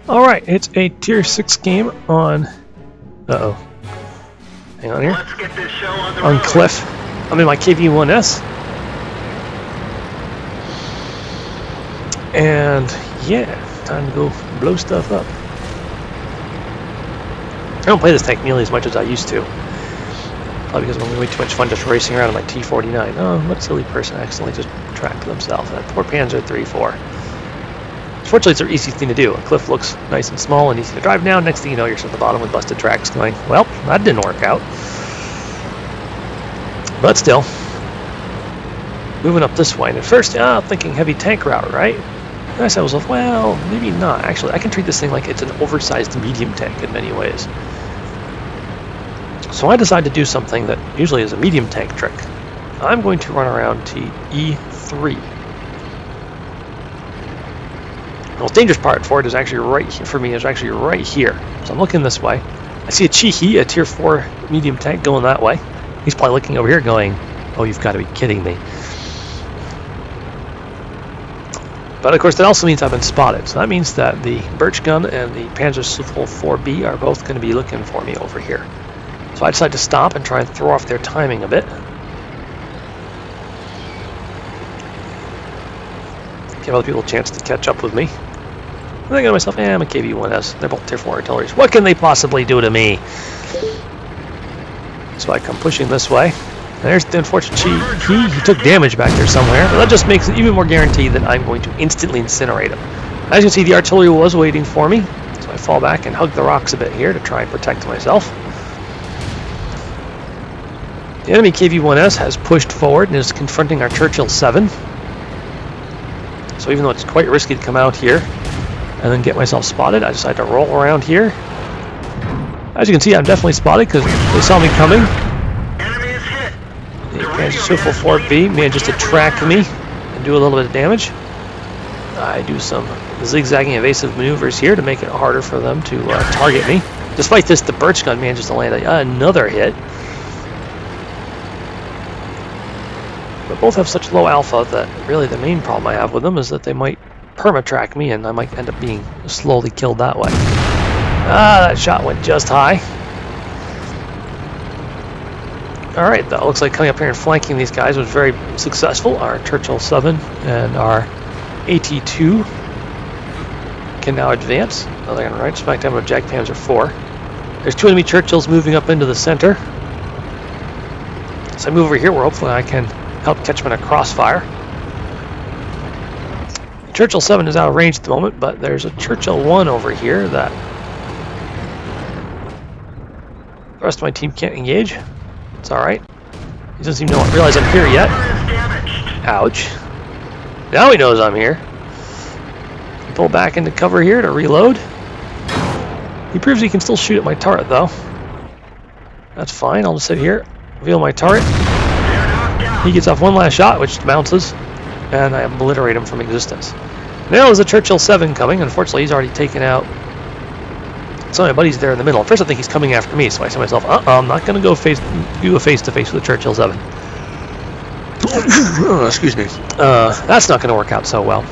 Alright, it's a tier 6 game on... Uh-oh. Hang on here. Let's get this show on the On road. Cliff. I'm in my KV-1s. And yeah, time to go blow stuff up. I don't play this tank nearly as much as I used to. Probably because I'm having way too much fun just racing around on my T-49. Oh, what silly person accidentally just tracked themselves. That poor Panzer 3-4. Fortunately, it's an easy thing to do. A cliff looks nice and small and easy to drive down. Next thing you know, you're at the bottom with busted tracks going, well, that didn't work out. But still, moving up this way. And at first, thinking heavy tank route, right? And I said to myself, well, maybe not. Actually, I can treat this thing like it's an oversized medium tank in many ways. So I decided to do something that usually is a medium tank trick. I'm going to run around to E3. The most dangerous part for it is actually right here, for me, is actually right here. So I'm looking this way. I see a Cheeky, a tier 4 medium tank going that way. He's probably looking over here going, oh, you've got to be kidding me. But of course that also means I've been spotted. So that means that the Birch Gun and the Panzer 4B are both going to be looking for me over here. So I decided to stop and try and throw off their timing a bit. Give other people a chance to catch up with me. I think to myself, I'm a KV-1s. They're both tier 4 artilleries. What can they possibly do to me? So I come pushing this way. And there's the unfortunate he took damage back there somewhere. But that just makes it even more guaranteed that I'm going to instantly incinerate him. As you can see, the artillery was waiting for me. So I fall back and hug the rocks a bit here to try and protect myself. The enemy KV-1s has pushed forward and is confronting our Churchill 7. So even though it's quite risky to come out here and then get myself spotted, I decided to roll around here. As you can see, I'm definitely spotted because they saw me coming. Enemy is hit. The Panzer 4B manages to track me and do a little bit of damage. I do some zigzagging evasive maneuvers here to make it harder for them to target me. Despite this, the Birch Gun manages to land another hit. But both have such low alpha that really the main problem I have with them is that they might perma-track me and I might end up being slowly killed that way. That shot went just high. Alright, though, looks like coming up here and flanking these guys was very successful. Our Churchill 7 and our AT2 can now advance. Oh, they're going to right smack down with Jag Panzer 4. There's two enemy Churchills moving up into the center. So I move over here where hopefully I can help catch them in a crossfire. The Churchill 7 is out of range at the moment, but there's a Churchill 1 over here that the rest of my team can't engage. It's alright. He doesn't seem to realize I'm here yet. Ouch. Now he knows I'm here. Pull back into cover here to reload. He proves he can still shoot at my turret though. That's fine, I'll just sit here, reveal my turret. He gets off one last shot, which bounces, and I obliterate him from existence. Now there's a Churchill 7 coming. Unfortunately, he's already taken out some of my buddies there in the middle. At first I think he's coming after me, so I say to myself, I'm not going to go do a face-to-face with the Churchill 7. Oh, excuse me. That's not going to work out so well.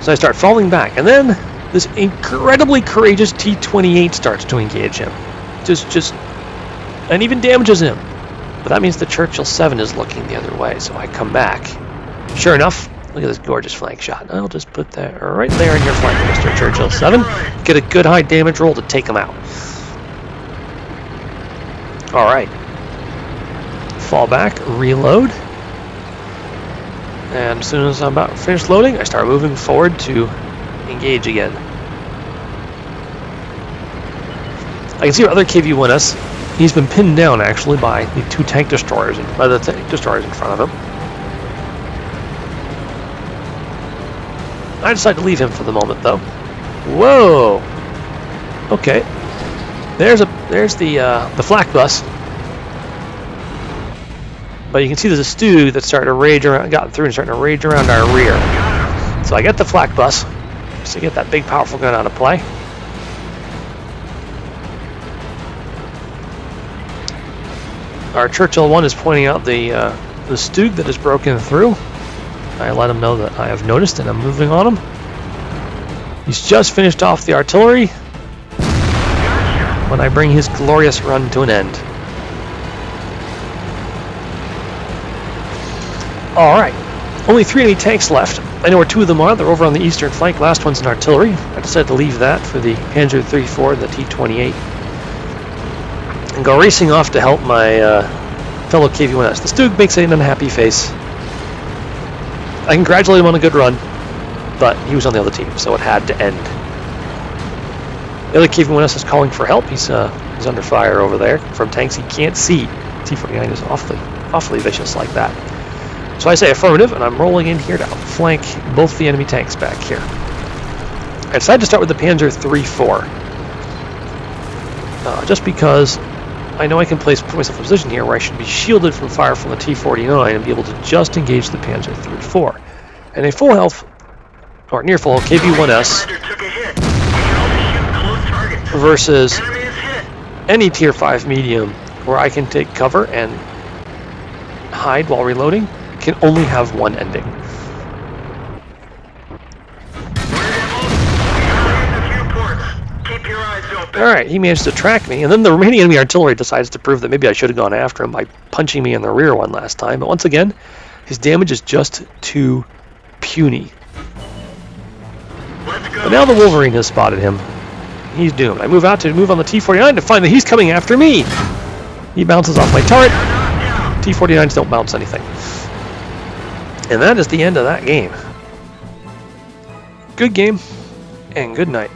So I start falling back, and then this incredibly courageous T-28 starts to engage him. And even damages him. But that means the Churchill 7 is looking the other way, so I come back. Sure enough, look at this gorgeous flank shot. I'll just put that right there in your flank, Mr. Churchill 7. Get a good high damage roll to take him out. Alright. Fall back, reload. And as soon as I'm about finished loading, I start moving forward to engage again. I can see our other KV-1s. He's been pinned down actually by the two tank destroyers, by the tank destroyers in front of him. I decided to leave him for the moment, though. Whoa! Okay. There's the flak bus. But you can see there's a Stug that's starting to rage around, got through and starting to rage around our rear. So I get the flak bus, just to get that big powerful gun out of play. Our Churchill 1 is pointing out the Stug that is broken through. I let him know that I have noticed and I'm moving on him. He's just finished off the artillery when I bring his glorious run to an end. Alright, only 3 enemy tanks left. I know where 2 of them are. They're over on the eastern flank. Last one's in artillery. I decided to leave that for the Panzer III-4 and the T-28. And go racing off to help my fellow KV-1s. The Stug makes an unhappy face. I congratulate him on a good run, but he was on the other team, so it had to end. The other KV-1s is calling for help. He's under fire over there from tanks he can't see. T-49 is awfully vicious like that. So I say affirmative, and I'm rolling in here to outflank both the enemy tanks back here. I decided to start with the Panzer III-4, just because I know I can put myself in a position here where I should be shielded from fire from the T-49 and be able to just engage the Panzer III-4. And a full health, or near full, KV-1s versus any Tier 5 medium where I can take cover and hide while reloading can only have one ending. Alright, he managed to track me, and then the remaining enemy artillery decides to prove that maybe I should have gone after him by punching me in the rear one last time, but once again, his damage is just too puny. But now the Wolverine has spotted him. He's doomed. I move on the T-49 to find that he's coming after me! He bounces off my turret. T-49s don't bounce anything. And that is the end of that game. Good game, and good night.